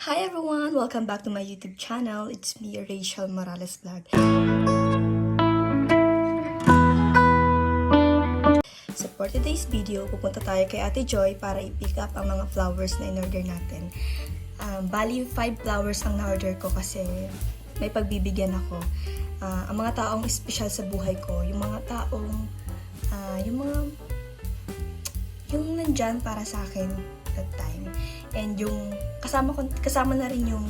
Hi everyone! Welcome back to my YouTube channel. It's me, Rachel Morales Vlog. So for today's video, pupunta tayo kay Ate Joy para i-pick up ang mga flowers na in-order natin. Bali, 5 flowers ang na-order ko kasi may pagbibigyan ako. Ang mga taong espesyal sa buhay ko, yung mga taong, yung nandyan para sa akin that time. And yung kasama na rin yung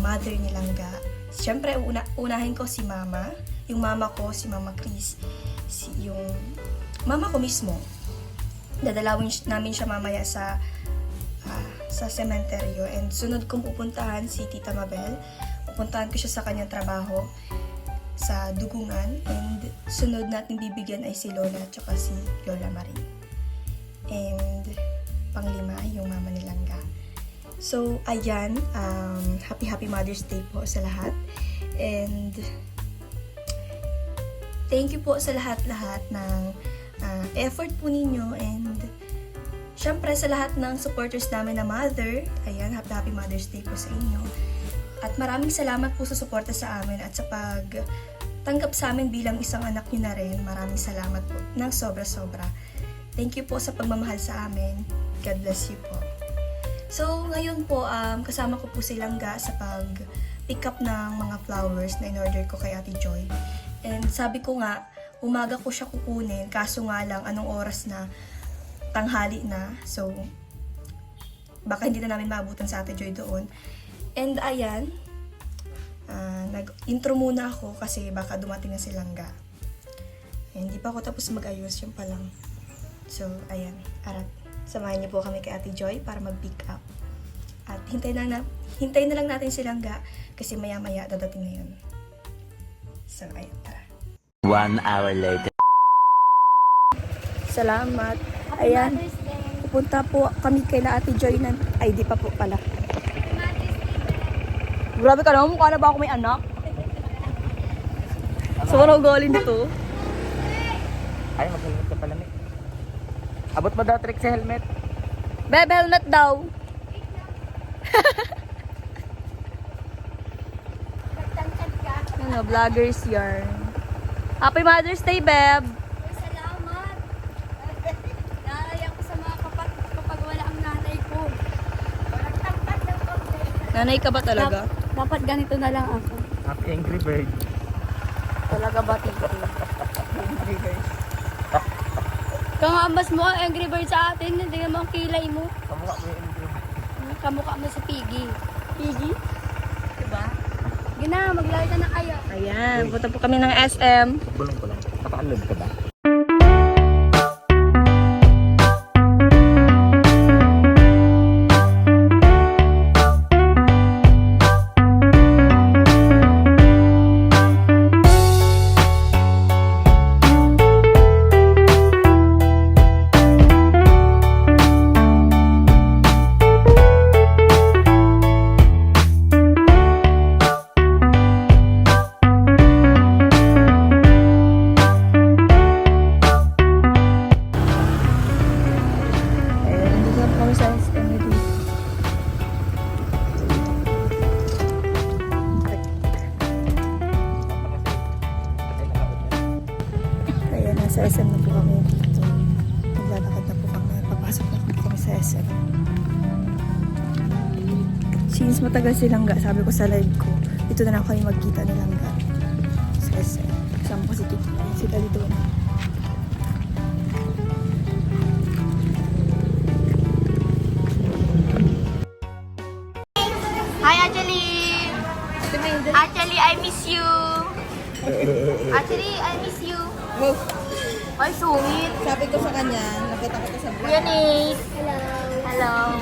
mother ni Langga. Siyempre, unahin ko si Mama. Yung mama ko, si Mama Chris. Yung mama ko mismo. Dadalawin namin siya mamaya sa sementeryo. And sunod kong pupuntahan si Tita Mabel. Pupuntahan ko siya sa kanyang trabaho sa Dugungan. And sunod natin bibigyan ay si Lola at saka si Lola Marie. And panglima, yung mama ni Langga. So, ayan, happy Mother's Day po sa lahat. And thank you po sa lahat-lahat ng effort po ninyo. And syempre sa lahat ng supporters namin na mother, ayan, happy Mother's Day po sa inyo. At maraming salamat po sa suporta sa amin at sa pagtanggap sa amin bilang isang anak nyo na rin. Maraming salamat po ng sobra-sobra. Thank you po sa pagmamahal sa amin. God bless you po. So, ngayon po, kasama ko po si Langga sa pag-pick up ng mga flowers na in-order ko kay Ate Joy. And sabi ko nga, umaga ko siya kukunin, kaso nga lang, anong oras na, tanghali na. So, baka hindi na namin maabutan sa Ate Joy doon. And ayan, nag-intro muna ako kasi baka dumating na si Langga. Hindi pa ako tapos mag-ayos, yun pa lang. So, ayan, arat. Samahan niyo po kami kay Ate Joy para mag-pick up. At hintayin na lang natin si Langga kasi maya-maya dadating na yun. So, ayun, tara. 1 hour later. Salamat. Ayan, pupunta po kami kay Ate Joy na... Ay, di pa po pala. Grabe ka naman, mukha na ba ako may anak? So, ano ugalin dito? Ay, mag-helmet ka pala, Nick. Abot mo daw trick sa helmet. Beb, helmet daw. Ano, vloggers yarn. Happy Mother's Day, Beb. Salamat. Naalala ko sa mga kapag wala ang nanay ko. Nagtangkat ng konti. Nanay ka ba talaga? Dapat ganito na lang ako. Happy Angry Bird. Talaga ba, Tito? Angry Birds. Kangambas mo ang Angry Bird sa atin, hindi naman ang kilay mo. Kamukha mo yung Angry Bird. Kamukha mo si Piggy. Piggy? Diba? Gina, maglari ka na kayo. Ayan, punta po kami ng SM. Bulong ko lang. Napakalob ka ba? Sa SM na po kami. So, naglalakad na po kami. Papasok na po kami sa SM. Since matagal si Langga, sabi ko sa live ko, dito na lang kami magkita ni Langga. Sa SM. Kasama ko si Talito na. Hi, Actually! Actually, I miss you! Actually, I miss you! Ay, sungit! Sabi ko sa kanya, nakita ko sa Kuya Nick! Hello!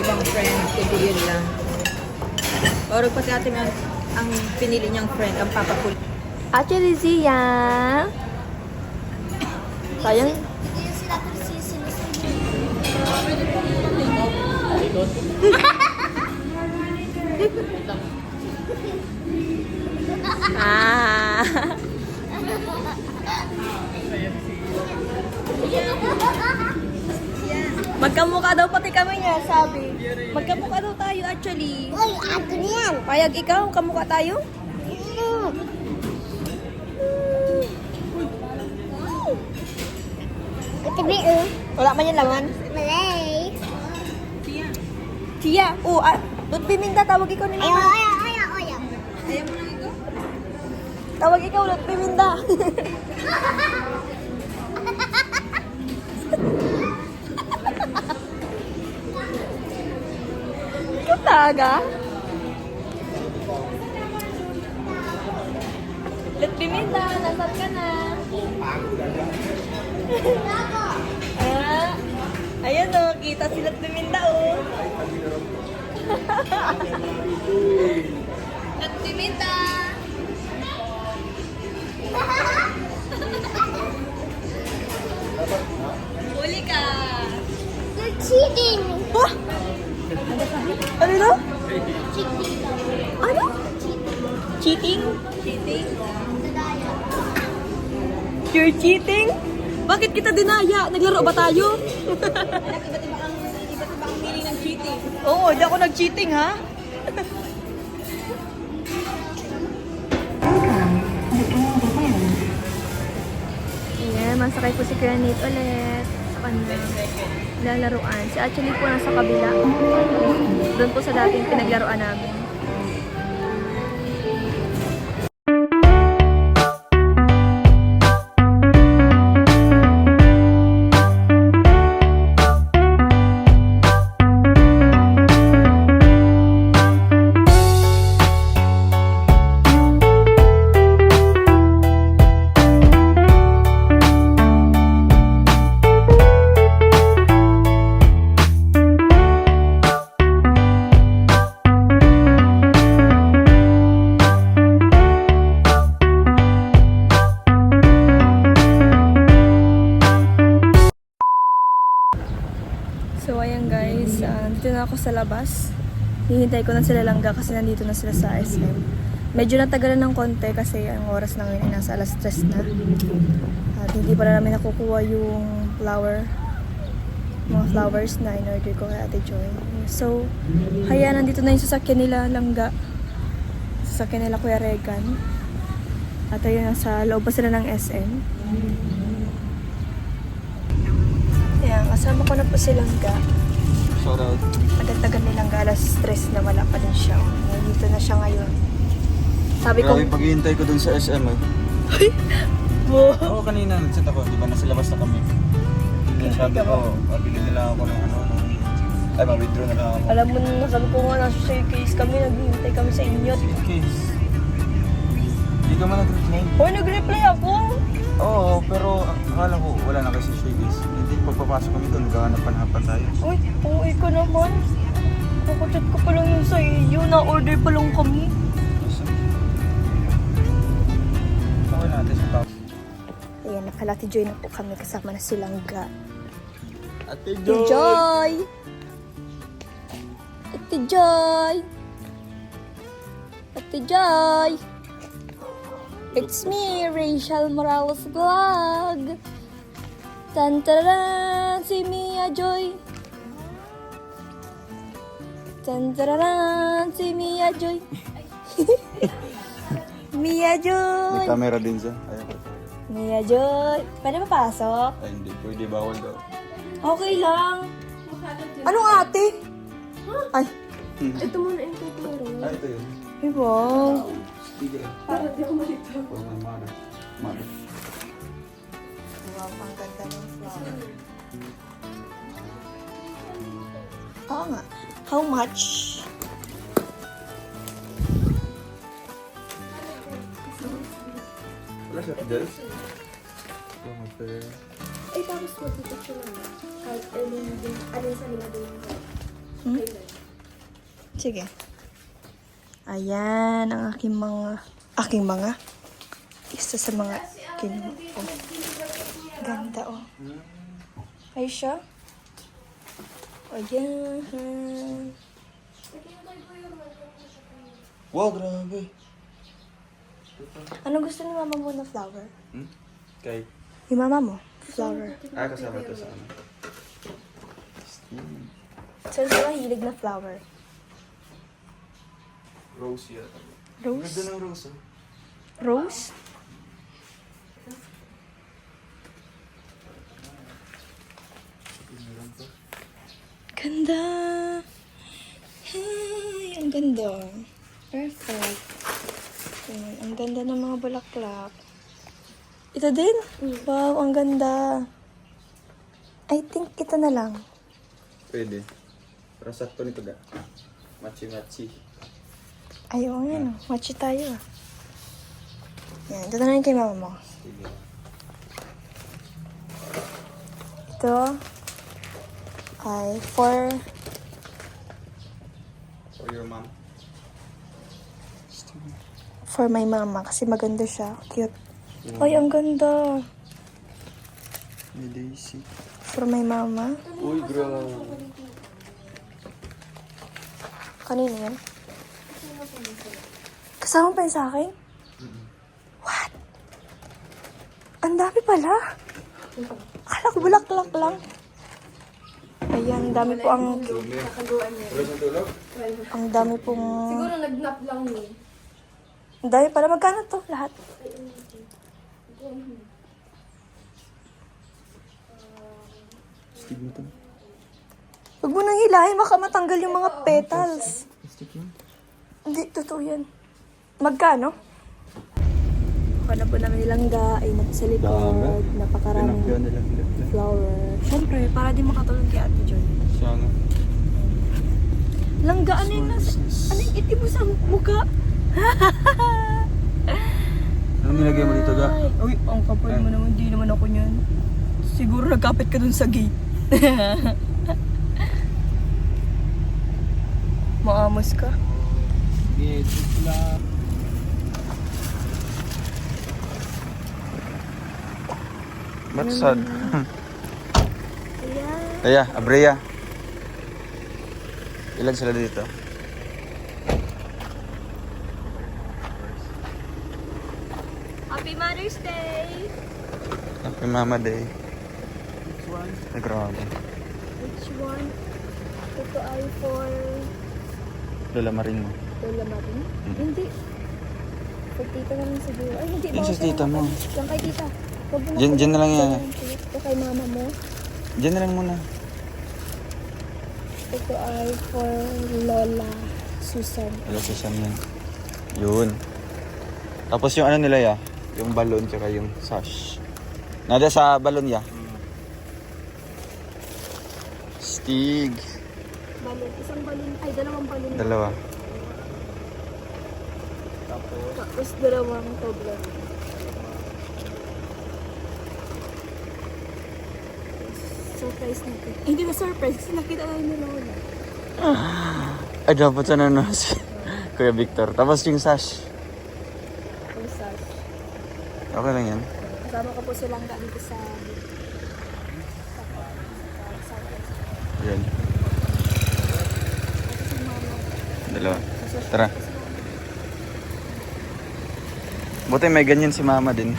Ibang friend, kundi yun lang. Or pati atin ang pinili niyang friend, ang papakul. Actually, Zia! Sayang. Hindi yung sila sinusunod. Ah! Magkamukha daw pati kami niya, sabi. Magkamukha daw tayo actually. Uy, ato niyan. Payag ikaw, kamukha tayo? Katabi, Wala man yung laman. Malay. Tia, Lord Piminda, tawag ikaw ni Ayaw, Mama. ayaw. Tawag ikaw, Lord Piminda. Ikaw taga? Lord Piminda, nasaan ka na? Ayan o, kita si Lord Piminda o. Lord Piminda! Huli ka! You're cheating. Wah! Ano na? Cheating. Ano? Cheating? Cheating? You're cheating? Bakit kita dinaya? Naglaro ba tayo? Iba't iba ang meaning ng cheating. Oo, di ako nag-cheating ha? Ayan, masakay po si Kuya Nate ulit sa kanyang lalaruan. Si actually po nasa kabila. Doon po sa dating pinaglaruan namin. So ayan guys, dito na ako sa labas. Hihintay ko na sila langga kasi nandito na sila sa SM. Medyo natagalan ng konti kasi ang oras na ngayon ay nasa alas 3 na. At hindi pa na namin nakukuha yung mga flowers na in-order ko kay Ate Joy. So, nandito na yung sasakyan nila langga. Sasakyan nila Kuya Regan. At ayun, nasa loob pa sila ng SM. Ayan, kasama ko na po si Langga. Shout out. Tagal-tagal ni Langga, alas 3 na wala pa din siya. Dito na siya ngayon. Sabi ko, Grabe paghihintay ko dun sa SM eh. wow. Oo, kanina nagsit ako, di ba nasa labas na kami. Then sabi ko, mabili nila ako ng ay ma-withdraw na lang ako. Alam mo na, sabi ko nga, nasa showcase kami, naghihintay kami sa inyo. Case. Hindi ka man nag-reply. Hoy, nag-reply ako! Oo, pero akala ko wala na kasi showcase. Hindi, pagpapasok kami doon, maghahanap-hanapan tayo. Uy, uuwi ko naman. Kakachat ko pa lang yun sa iyo, na-order pa lang kami. Okay natin sa tao. Ayan, nakalati Joy na po kami, kasama na si Langga. Ate Ate Joy! Ate Joy! Ate Joy! It's me, Rachel Morales Vlog! Tantararan, si Mia Joy! Tantararan, si Mia Joy! Mia May Joy! camera din siya. Ayaw ko. Mia Joy! Pwede mapasok? Ay hindi, pwede bawal daw. Okay lang. Anong ate? Ay, Ito muna yung tuturo. Ay, ito yun. ay wow. Sige. Para di ko malito. For my mother. Mother. Wow, ang ganda ng flower. Oo nga. How much? Wala siya, Dels? Oh, my fair. Ay, tapos mag-picture naman. Kahit alin sa nila doon. Hmm? Sige. Ayan, ang aking mga, isa sa mga kinuha ko. Ganda, oh. Ay siya? Ayan. Wow, grabe. Ano gusto ni mama mo na flower? Kay? Yung mama mo? Flower. Kasama to sa ano. So, sila hilig na flower. Rose yata. Rose? Ganda ng rose, oh. Rose? Ganda! Ay, ang ganda. Perfect. Ayan, ang ganda ng mga bulaklak. Ito din? Wow, ang ganda. I think ito na lang. Pwede. Para sakto nito ga. Machi-machi. Ayaw nga, no? Match tayo. Yan, ito na lang kay mama mo. Sige. Ito ay for For your mom. my mama kasi maganda siya. Cute. Ay, ang ganda. May daisy. For my mama. Uy, grabe. Kanino yan? Kasama pa yun sa akin? What? Ang dami pala. Akala ko bulaklak lang. Ayan, ang dami po ang... Ang dami pong... Siguro nag-nap lang yun. Ang dami pala. Magkano to lahat? Stick mo to. Huwag mo nang hilahin. Baka matanggal yung mga petals. Stick yun. Hindi, totoo yan. Magkano? Kuha na po namin langga. Ay, sa likod. Napakaraming Pinakyan nila nila. flower. Siyempre, para di makatulog kay Ate Joy. Siya nga. Langga, ano yung itim mo sa mukha? Anong nilagay mo dito ga? Uy, ang kapal mo naman. Di naman ako niyan. Siguro nagkapit ka dun sa gate. Maamos ka. Ba't sad? Ayan. Aya, Abrea. Ilan sila dito? Happy Mother's Day! Happy Mama Day. Ay, grabe. Which one? Ito ay for Lola Marin mo. Lola Marin? Hindi. For tita naman siguro. Ay, hindi. Yung sa Bawal tita mo. Yung kay tita. Huwag mo na Diyan na lang yan. Ito kay mama mo. Diyan na lang muna. Ito ay for Lola Susan. Wala sa Sam yan. Yun. Tapos yung ano nila ya? Yung balon tsaka yung sash. Nada sa balon ya? Stig. Balon. Isang balon. Ay, dalawang balon. Dalawa. Tapos dalawang tobler. Surprise natin. Eh, hindi na surprise kasi nakita tayo ni Lola. Ay, dapat sana no si Kuya Victor. Tapos yung sash. Usas. Okay lang yan. Kasama ko po silang dito sa... Yan. Dalawa. Tara. Buti may ganyan si mama din.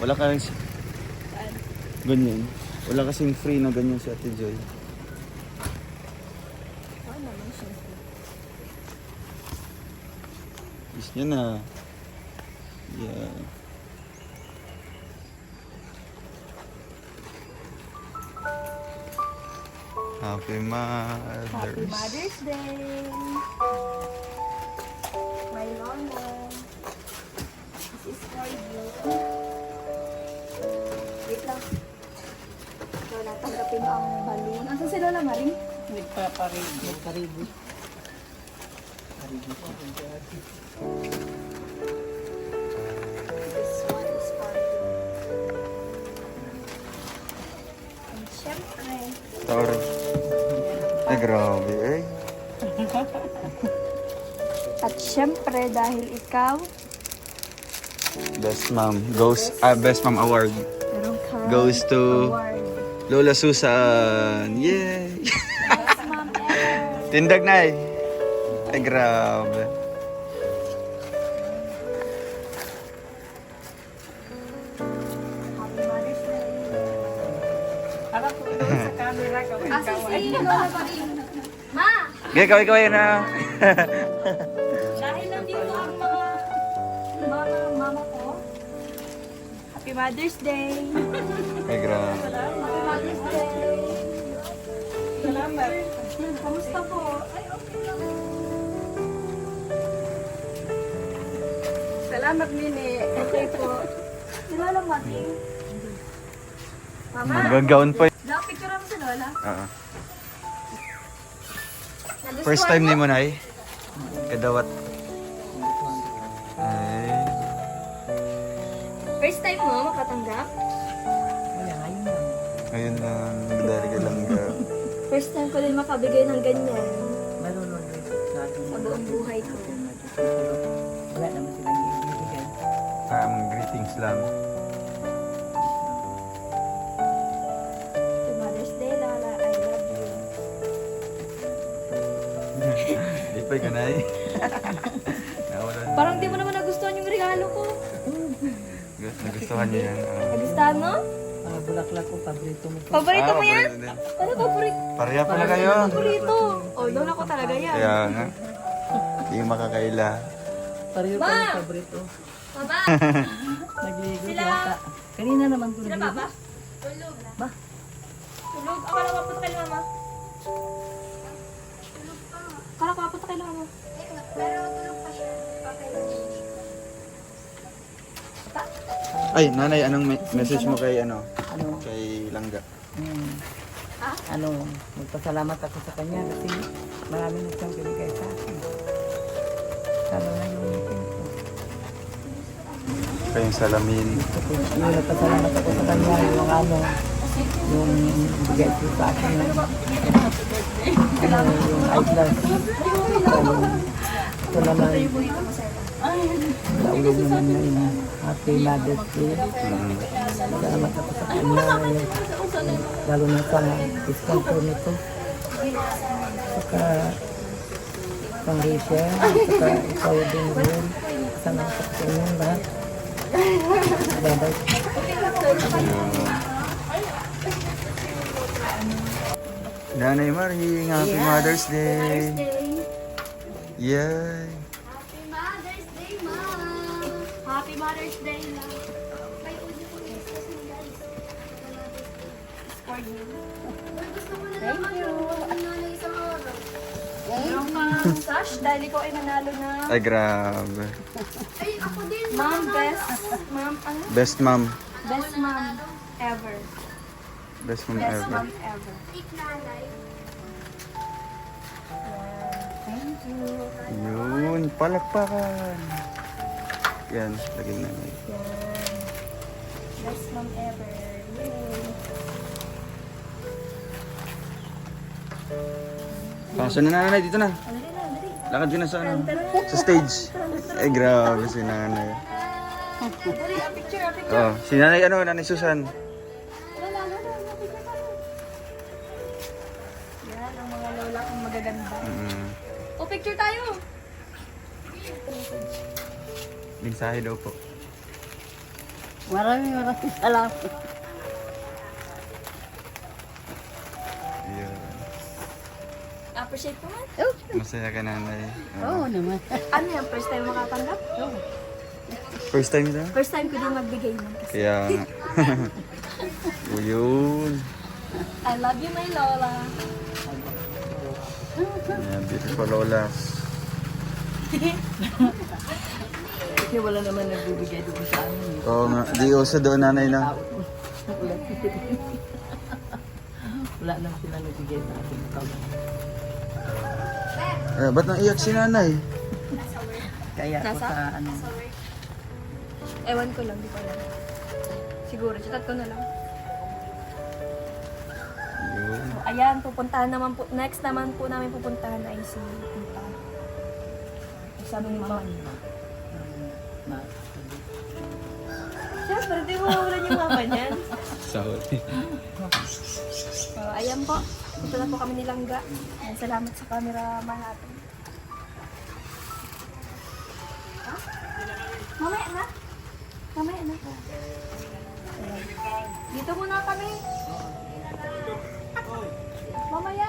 Wala ka rin si... Ganyan. Wala kasing free na ganyan si Ate Joy. Is niya na. Yeah. Happy Mother's. Happy Mother's Day! My Lola. This is for you. Wait lang. Lola, tanggapin mo ang balloon. Asan si Lola Maring? Nagparibo. This one is for you. And syempre, Sorry. Ay, grabe eh. at syempre dahil ikaw, Best Mom Best Mom Award meron ka goes to award. Lola Susan. Yay! Best mom ever. Tindag na eh. Ay, grabe. Happy Mother's Day. Harap ko doon sa camera. Gawin Asa si Lola pa rin. Ma! Ikaw na. Dahil nandito ang mama ko. Happy Mother's Day! Ay, grabe. Happy Mother's Day! Salamat. Kamusta po? Ay, okay lang. Salamat, Mini. Okay po. Si Lola Mati. Mama, Magagaon pa. picture mo si Lola. Oo. First time ni mo na kadawat. Ay. First time mo makatanggap? Ayun lang. Nagdari ka lang ka. First time ko din makabigay ng ganyan. Sa buong buhay ko. Greetings lang. Happy Mother's Day, Lola. I love you. Di pa ka na Nawalan. Parang di mo naman nagustuhan yung regalo ko. Nagustuhan niyo yan. Nagustuhan mo? Bulaklak ko, paborito mo. Paborito mo yan? paborito din. Ano paborito? Pareha pala kayo. Paborito. Oh, Lola ko talaga yan. Kaya nga. Hindi makakaila. Pareho Ma! pa paborito. Baba! Nagligo Sila! yata. Kanina naman ko Sila nagligo. Baba? Tulog. Ba? Tulog? Akala ko papunta kay mama. Akala ko papunta kay mama. Pero tulog pa siya. Ay, nanay, anong message mo kay Ano? Kay Langga? Magpasalamat ako sa kanya kasi marami na siyang binigay sa akin. Lalo na yung meeting ko. Kayong salamin. Yung nagpasalamat ako sa kanya, yung bigay ko sa akin yung eyeglass. Ito naman, naulog naman niya yung Happy Mother's Day. Salamat ako sa kanya. Lalo na sa discount ko nito. Saka pang Rachel. Saka ikaw din yun. Salamat ako sa inyong lahat. Bye-bye. Nanay Maring, Happy Mother's Day! Yay! Happy Mother's Day, Mom! Happy Mother's Day, Lola. May ulit ko yung gusto niyo, guys. For you. Gusto ko na naman yung isang oras. Meron kang sash dahil ikaw ay nanalo na. Ay, grabe. Ay, ako din. Mom, best. Mom, ano? Best mom. Best mom ever. Best mom Best ever. mom ever. Tik nanay. Thank you. Yun, palakpakan. Yan, lagay na. Yan. Best mom ever. Yay. Pasok na nanay, dito na. Dali na, dali. Lakad ka na sa ano? Sa stage. Ay, grabe si nanay. Dali, a picture, a picture. Oh, si nanay nanay Susan. Lola, picture pa rin. Yan, ang mga lola kong magaganda. O, picture tayo. Mensahe daw po. Maraming salamat. Ayun. Appreciate ko man. Masaya ka nanay. Oo naman. Ano yan, first time makatanggap? First time na? First time ko din magbigay nun kasi. Kaya nga. O, yun. I love you, my lola. Ayan, beautiful lolas. Kasi wala naman nagbibigay doon sa amin. Oo nga, di uso doon nanay na. Wala naman sila nagbigay sa akin. Ba't naiyak si nanay? Kaya ako Nasa? sa ano. Ewan ko lang, di ko alam. Siguro, chat ko na lang. Yun. So, ayan, pupuntahan naman po, next naman po namin pupuntahan ay si Tita. Sa aming mama. Siyempre, di mo mawalan yung mama niyan. Sorry. So, ayan po. Punta na po kami ni Langga. Ayan, salamat sa cameraman natin. Mamaya na. Mamaya na. Ayan. Dito muna kami. Mamaya.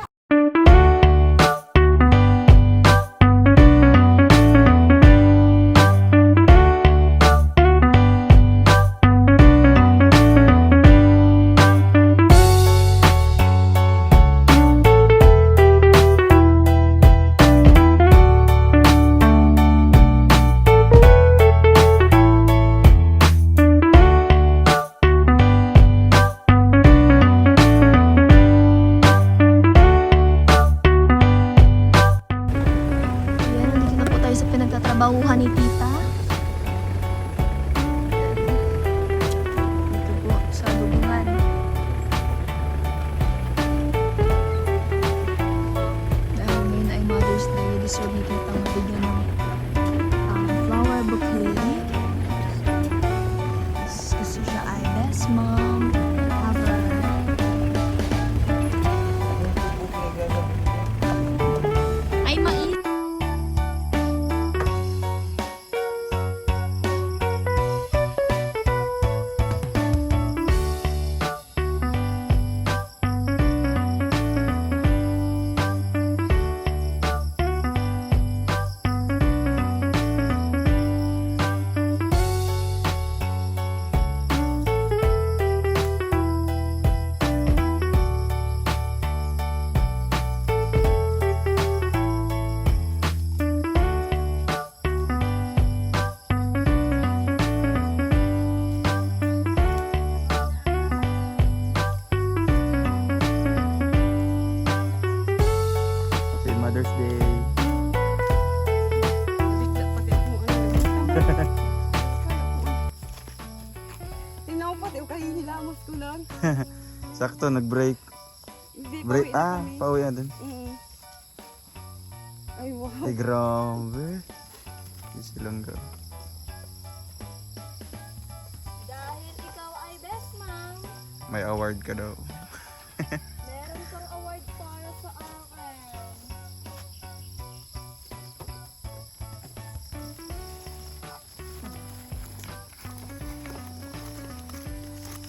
bauhan ni tita. Dito po sa lubungan. Dahil ngayon ay Mother's Day, deserve ni tita mabigyan ng flower bouquet. Kasi siya ay best mom ever. Ay, mais. Happy Mother's Day. Tingnan mo pati, kahihilamos ko lang. Sakto, nag-break. Hindi, Break, pauwi na kami. pauwi na din. Ay, wow. Ay, grabe. Silang ga. Dahil ikaw ay best mom, May award ka daw. meron kang award para sa akin.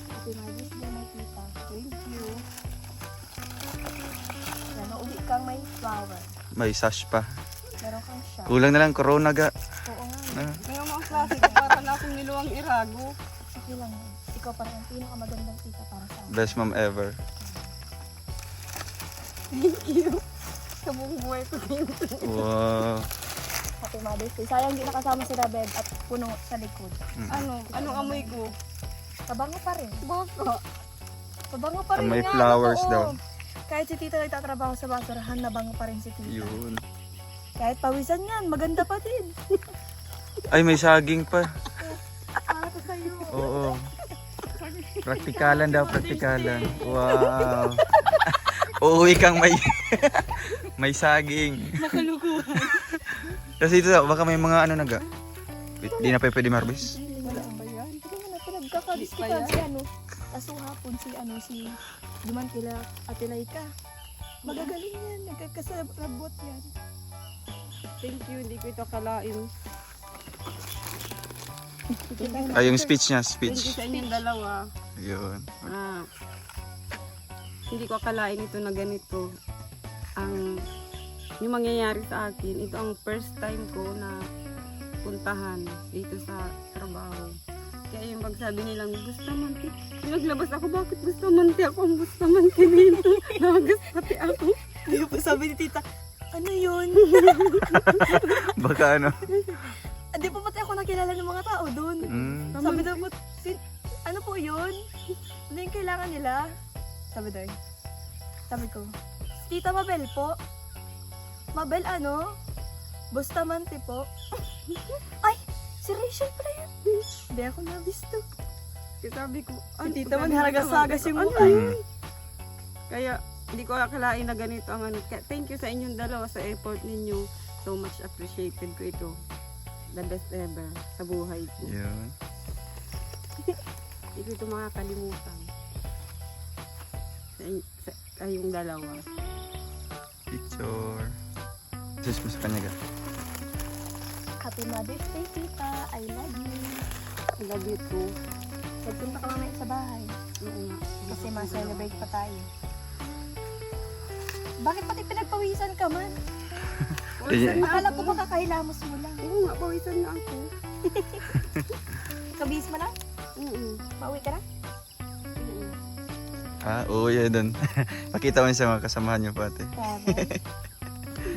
Happy Mother's Day, my tita. Thank you. Yan, uli kang may flower. May sash pa. Meron kang siya. Kulang na lang, corona ga. Oo nga. Ah, Ngayon mga klase ko, para na akong niluwang irago. Okay lang yun. Ikaw parang ang pinakamagandang tita para sa akin. best mom ever. Thank you. Sa buong buhay ko yun. Wow. Happy Mother's Day. Sayang di nakasama si Rabeb at puno sa likod. Anong amoy ko? Tabango pa rin. Baka. Tabango pa rin May nga, flowers totoo. daw. Kahit si tita nagtatrabaho sa basurahan, nabango pa rin si tita. Yun. Kahit pawisan yan, maganda pa din. Ay, may saging pa. Para ko sa'yo. Oo. Praktikalan daw, praktikalan. Wow. Uuwi kang may may saging. Makalukuhan. Kasi ito baka may mga ano naga. Di na pa pwede marbis. Wala ba yan? Hindi mo na pinagkakadistikan si ano. Kaso hapon si Duman kila Ate Laika. Magagaling yan, nagkakasabot yan. Thank you, hindi ko ito akalain. Ay, yung speech niya, Thank you speech. sa inyong dalawa. Yun. Hindi ko akalain ito na ganito. Yung mangyayari sa akin, ito ang first time ko na puntahan dito sa trabaho. Kaya yung pagsabi nilang Bustamante, pinaglabas ako, bakit Bustamante ako? Ang Bustamante dito. Nagas pati ako. Hindi po sabi ni tita, ano yun? Baka ano. Hindi po pati ako nakilala ng mga tao doon. Sabi daw po, ano po yun? Ano yung kailangan nila? Sabi daw. Sabi ko, Tita Mabel po. Mabel ano? Bustamante po. Ay, si Rachel pala yan. Hindi ako nabisto. Kaya sabi ko, Si tita magharagas-hagas yung mukha. Kaya hindi ko akalain na ganito ang ano. Kaya thank you sa inyong dalawa sa effort ninyo. So much appreciated ko ito. The best ever sa buhay ko. Yun. Hindi ko ito makakalimutan. Sa kayong dalawa. Picture. Just mo sa kanya ga. Happy Mother's Day, tita. I love you. I love you too. Magpunta ka mamaya sa bahay. Oo nga. Kasi ma-celebrate pa tayo. Bakit pati pinagpawisan ka man? Ay, Akala ko makakahilamos mo lang. Oo nga, pawisan na ako. Kabihis mo lang? Pauwi ka na? oo, yan dun. Pakita mo sa mga kasamahan niyo pati. Bagay.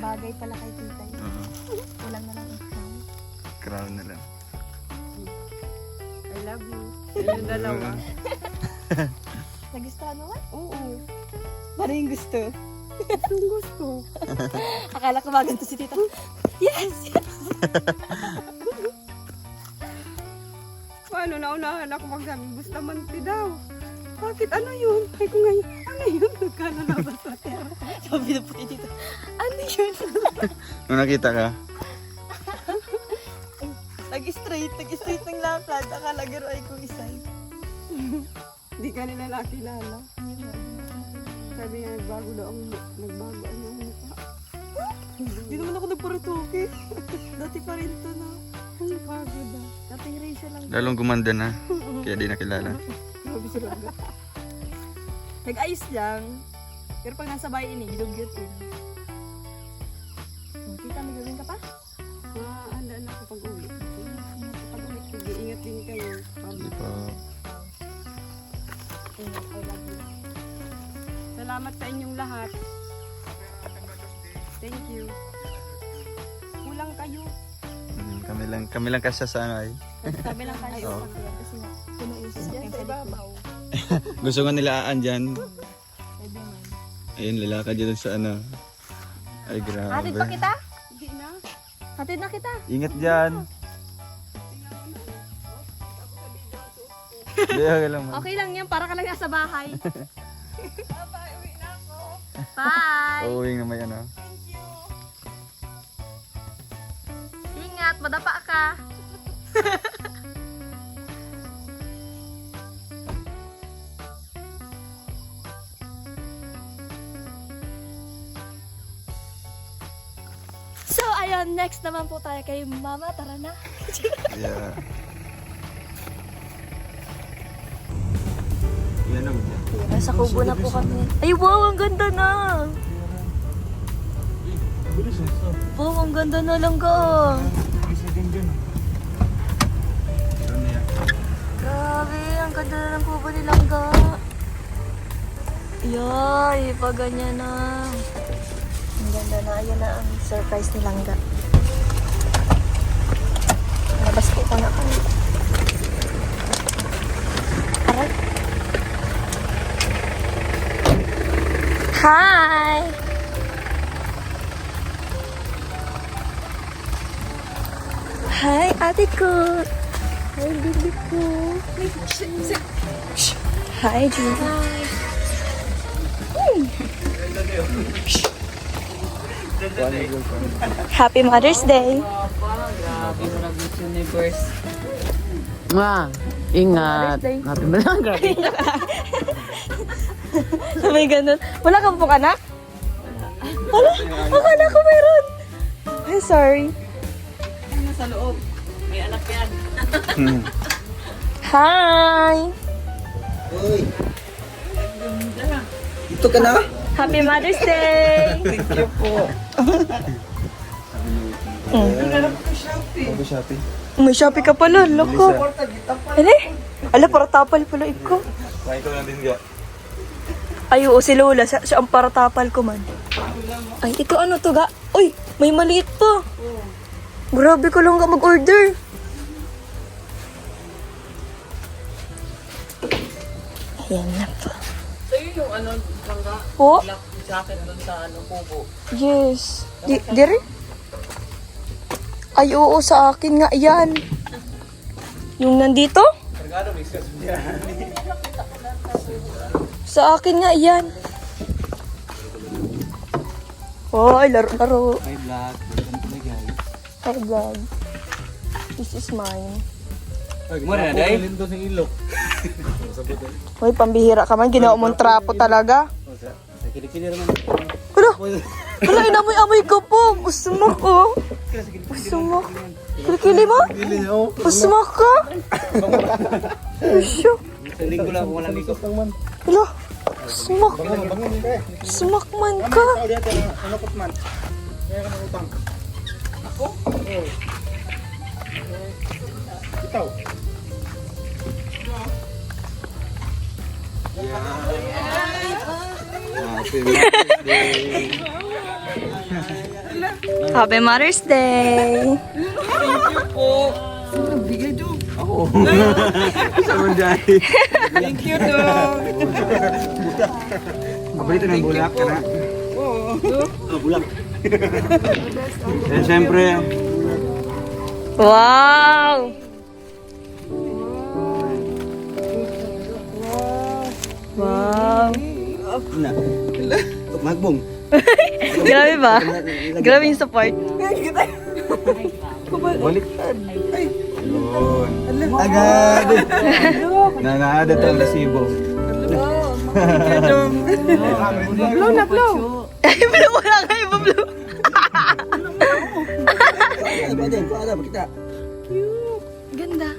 Bagay pala kay tita yun. Oo. Kulang na lang ikaw. Crown na lang. I love you. Sa inyong dalawa. Nagustuhan mo ba? Oo. Paano yung gusto? Gustong gusto. Akala ko maganto si tita. Yes! Yes! Paano naunahan ako magsabi, Bustamante daw. Bakit? Ano yun? Ay ko ngayon, ano yun? Nagkano na ba sa pera? Sabi na po dito, ano yun? Nung nakita ka? Nag-straight ng lapad. Akala garo ay kung isay. Hindi ka nila nakilala. Sabi nga, nagbago ang mukha. Hindi naman ako nagparituki. Dati pa rin to na. Ang bago daw. Dating ratio lang. Lalong gumanda na. Kaya di nakilala. Sabi sila. Nag-ayos lang. Pero pag nasa bahay ini, gidugyot yun. Kita, may gawin ka pa? Maandaan ako pag-uwi. Pag-uwi, ingat din kayo. Hindi pa. Ingat, I love you. Salamat sa inyong lahat. Thank you. Kulang kayo. Kami lang kasya sa ano ay. Sabi lang kayo. Oo. Kasi nga, puno-isis dyan sa ibabaw. Gusto nga nilaan dyan. Pwede man. Ayun, lalakad dyan sa ano. Ay, grabe. Hatid pa kita? Hindi na. Hatid na kita. Ingat dyan. Hindi, okay lang mo. Okay lang yan, para ka lang nasa bahay. Bye! Uuwing na may ano. Ingat, madapa ka. So, ayun, next naman po tayo kay Mama. Tara na. Yeah. Yan ang Nasa kubo na po kami. Ay, wow, ang ganda na. Wow, ang ganda na lang ka. Grabe, ang ganda na ng kubo ni Langga. Yay, pa ganyan na. Ang ganda na. Ayan na ang surprise ni Langga. Labas po ko na kami. Aray. Hi! Hi, ate ko! Hi, baby ko! Hi, Judy! Happy Mother's Day! Ma, ingat. Mother's Day. Happy mo lang, grabe. May ganun. Wala kang pong anak? Wala? Akala ko mayroon. Ay, sorry. Sa loob. May anak yan. Hi! Ito ka na? Happy Mother's Day! Thank you po. Shopee. May Shopee ka pala, loko. Ano? Ala, para tapal pala ikaw. Kain ko lang din ga. Ay, oo, si Lola. Siya ang para tapal ko man. Ay, ito ano to, ga? Uy, may maliit pa. Grabe ko lang ga mag-order. Ayan na po. So yun yung ano, langga, Po? black jacket doon sa ano, kubo. Yes. Dire? Ay, oo, sa akin nga yan. Yung nandito? Sa akin nga yan. Oh, laro-laro. May black. Hi, vlog. This is mine. Mura na, day? Uy, pambihira ka man. Ginawa mong trapo talaga. Wala, inamoy-amoy ka po. Usmak ko. Usmak. Kilikili mo? Usmak ka? Usyo. Linggo lang, walang linggo. Wala. Usmak. Usmak man ka. Happy Mother's Day. Thank you, dog. Paborito ng bulak ka na? Oo. Bulak. And syempre, Wow! Wow! Magbong. Grabe ba? Grabe yung support. Baliktad. Yun. Agad. Nanaada to ang resibo. Blow na blow. Ay, pero wala kayo ba-blow? Ganda.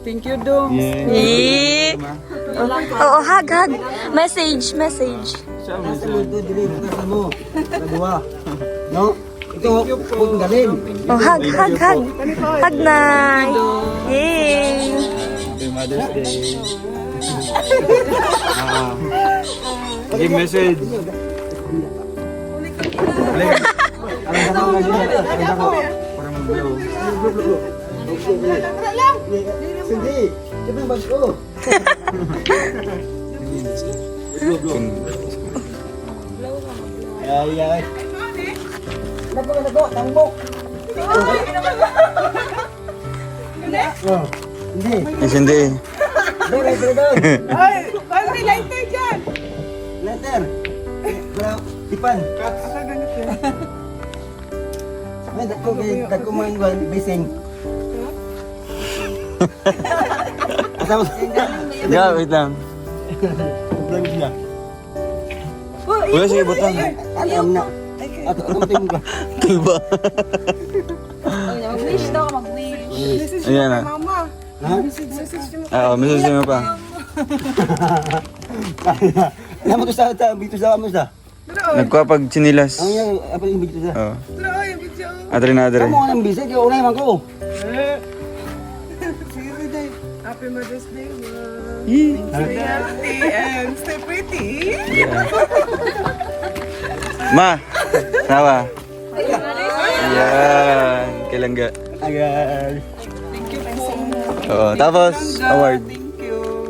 Thank you, Dong. Eh. Oo, hug. Message. No? Ito, kung galing. Oh, hug. Hug na. Yay. Happy Mother's Day. Give message. Para mag-blow. Hindi. Ito yung bag ko. Ay. Nako, tambok. Oh, hindi. Yes, hindi. Doon. Ay, paano may lighter dyan? Letter. Wala, tipan. May dako man gwan bising. Asama. Yeah, wait lang. Vlog siya. Wala sige butang. Alam na. Ato tingin ko. Kalba. Mag-wish daw, mag-wish. Ayan na. Mama. Ha? Oo, message mo pa. Alam mo to sa bito sa amo sa. Nagkuha pag chinilas. Ang yang apa yung bito sa. Oo. Ay, video. Adre na adre. Kamu ang bisig yo unay man ko. See you day. Happy Mother's Day, Mom. Stay healthy and stay pretty. Ma! Sawa. Ayan. Kailangga. Ayan. Thank you po. Oo. Tapos, award. Thank you.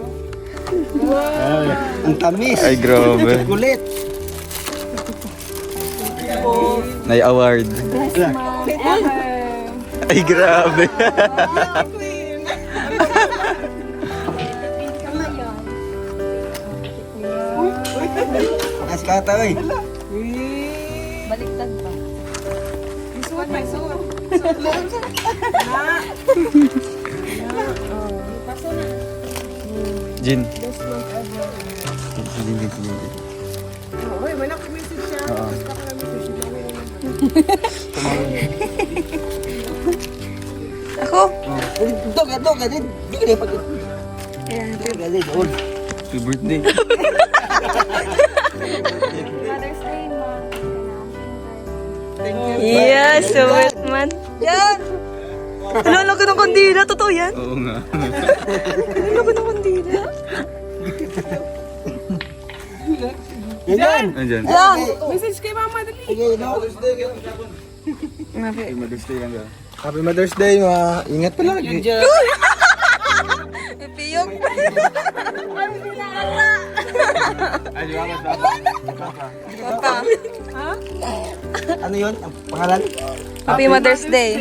Ang tamis. Ay, grabe. Kulit. Nay award. Ay, grabe. Queen. As kata oy. Baliktad pa. Suot, may suot. Jin. Jin. Uy, wala ko message siya. Basta ko na message siya. Ako? Dog din. Di ka pag. Galit on. Happy birthday. Mother's Day, Mom. Thank you. Yes, sweet man. Yan! Ano, laki ng kandila. Totoo yan? Oo nga. Ano, laki ng kandila. Yan. Nandyan. Yan! Message kay Mama, dali. Sige, no. Happy Mother's Day lang daw. Happy Mother's Day, ma. Ingat pa lagi. Ipiyok. Ay, di ba mas Papa. Ano yun? Ang pangalan? Happy Mother's Day.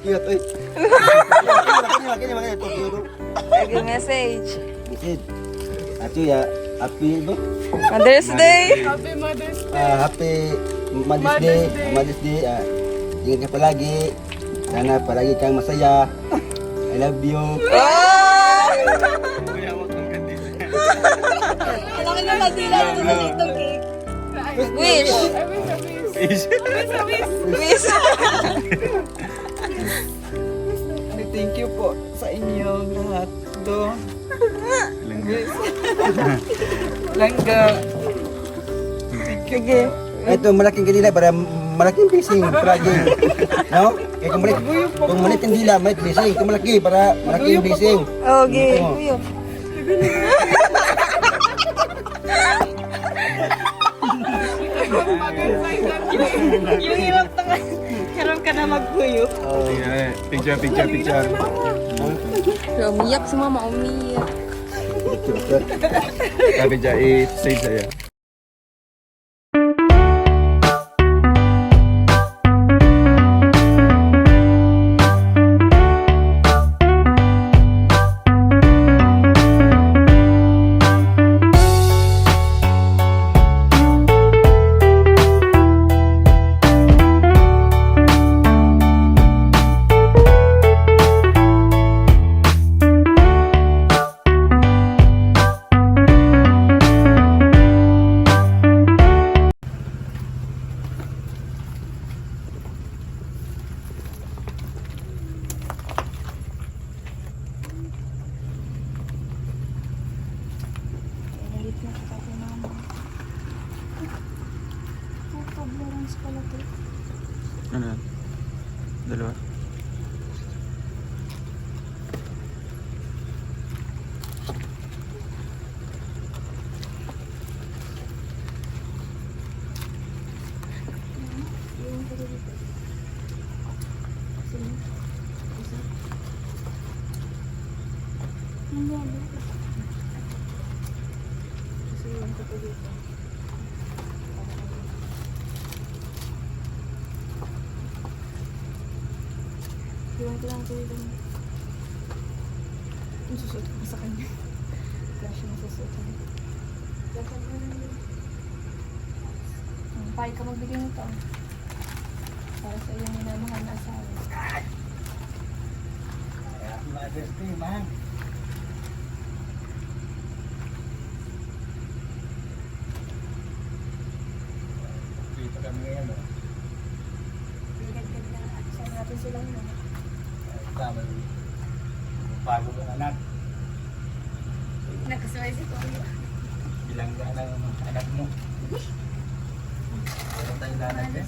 Cute, oy. Kanya. Lagi message. Bisid. Ato ya. Happy no? Mother's Day. Happy Mother's Day. Happy Mother's Day. Mother's Day. Ingat ka palagi. Sana palagi kang masaya. I love you. Oh! Laki ng kandila. Ito na itong cake. Wish. Wish. Thank you po sa inyong lahat. Do. Langga. Sige. Ito malaking kanila para malaking pising palagi. No? Kaya kung maliit ang dila, maliit pising. Kung malaki para malaking pising. Okay. Kuyo. Yung hirap na nga. Hirap ka na magpuyo. Picture. Umiyak si mama, umiyak. Sabi dyan, i-save sa'yo. nakita kay mama. Toblerance pala to. Ano yan? Dalawa? Iwan ko lang ito dito. Ang susuot ko sa kanya. Kaya siya nasusuot ko. Pahit ka magbigay nito. Para sa iyong minamahal na asawa. Happy Mother's Day, man. Dito kami ngayon, oh. Ganda-ganda. Saan natin silang na. Tama. Bago ng anak. Nagkasaway si Kuya. Bilangga ng anak mo. Meron tayong lanag eh.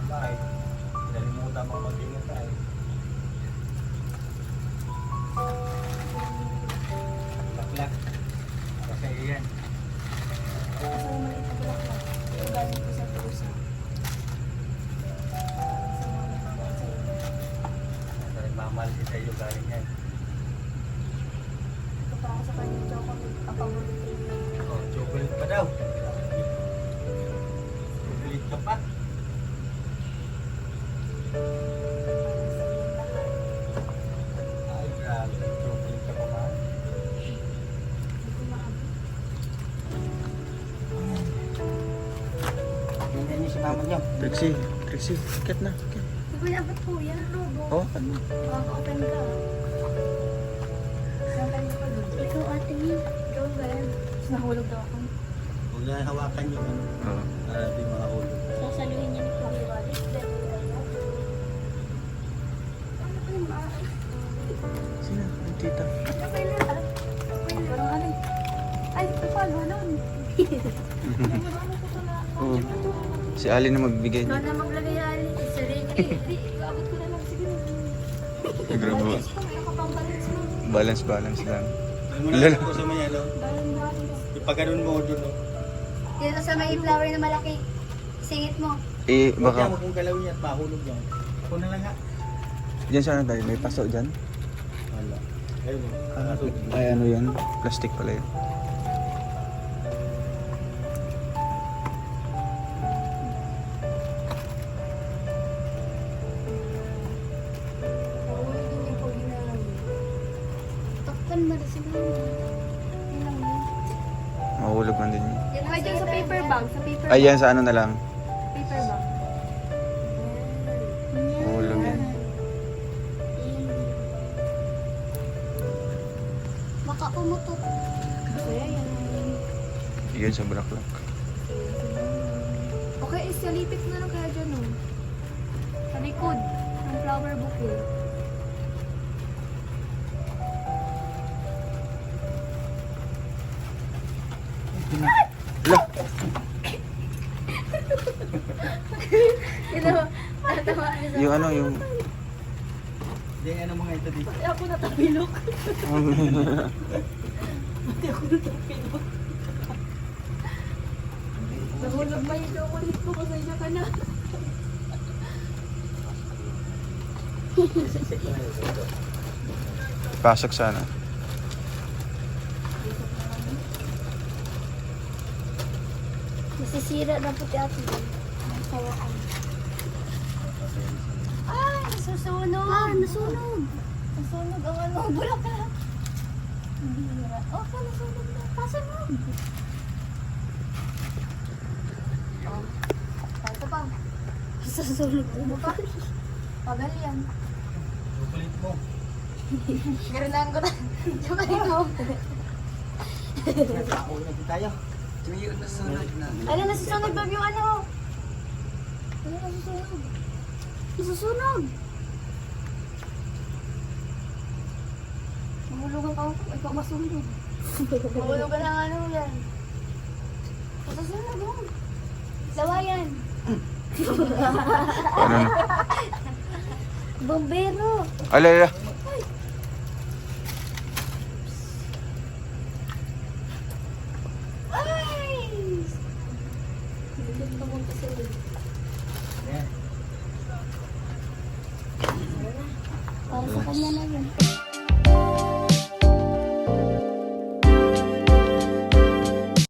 Bakit? Nalimutan mo mag-ingat tayo. Baklak. Para sa iyo yan. Kasi yung maliit na bulaklak. Galing ko sa pusa. Sa mga nagmamahal sa'yo. Nagmamahal din sa iyo galing yan. Ito pa ako sa kanya chocolate. Ang paborito niya. Oh, chocolate pa daw. Chocolate ka pa. Ay, grabe. Chocolate ka pa, man. Ganyan niyo si mama niyo. Trixie, ket na. Ket. Di ba dapat Kuya? Robo. Oh, ano? Open ka. Open ka doon. Ikaw ate niya. Ikaw ba yan? Tapos nahulog daw ako. Huwag na hawakan yung ano. Oo. Para di makahulog. Sasaluhin niya ni Kuya Walis. Sino? Ang tita. Okay na. Parang ano? Ay, ito pa. Lulon. Oo. Si Ali na magbigay niya. Lona maglagay ali. Sorry. Hindi. Abot ko na lang. Sige. Grabe. Nakapang-balance mo. Balance lang. Lala ko sa may ano. Balance. Ipaganoon mo doon. Oh. Dito sa may flower na malaki. Singit mo. Eh, Huwag baka, kong galawin at mahulog yan. Ako na lang nga. dyan sana tayo, may paso dyan. Wala. Ayun o. Ay, ano yan? Plastic pala yun. Takpan mo na si Mama. Yun lang yun. Mahulog man din yun. Yan ay dyan sa paper bag. Sa paper Ay, yan sa ano na lang. Paper bag. Mahulog yan. Baka umutok. Kaya yan. Yun sa bulaklak. Okay, isalipit na lang kaya dyan oh. Sa likod ng flower bouquet. Ala! Ito, tatawa. Yung ano, yung... Hindi, ano mga ito dito. Ako natabilok. Nahulog ba yung chocolate ko? Pasensya ka na. Pasok sana. Nasisira na puti ate. Ang sawaan. Ay, nasusunog. Ah, nasunog. Nasunog ang ano, bulaklak. Bira. Oh, nasunog na. Pasunog. Oh, ito pa. Nasusunog mo pa. Pagal yan. Chocolate mo. Garanaan ko na. Chocolate mo. Nagkakaula din tayo. Tuyo na sunod na. Ano, nasusunog daw yung ano? Ano, nasusunog? Nasusunog! Mahulog Mahulugan ka ako. Ikaw masulog. Mahulugan ang ano yan. Masusunod mo. Lawayan. Ano na? Bombero. Alala. Ay! Para sa kanya na yun.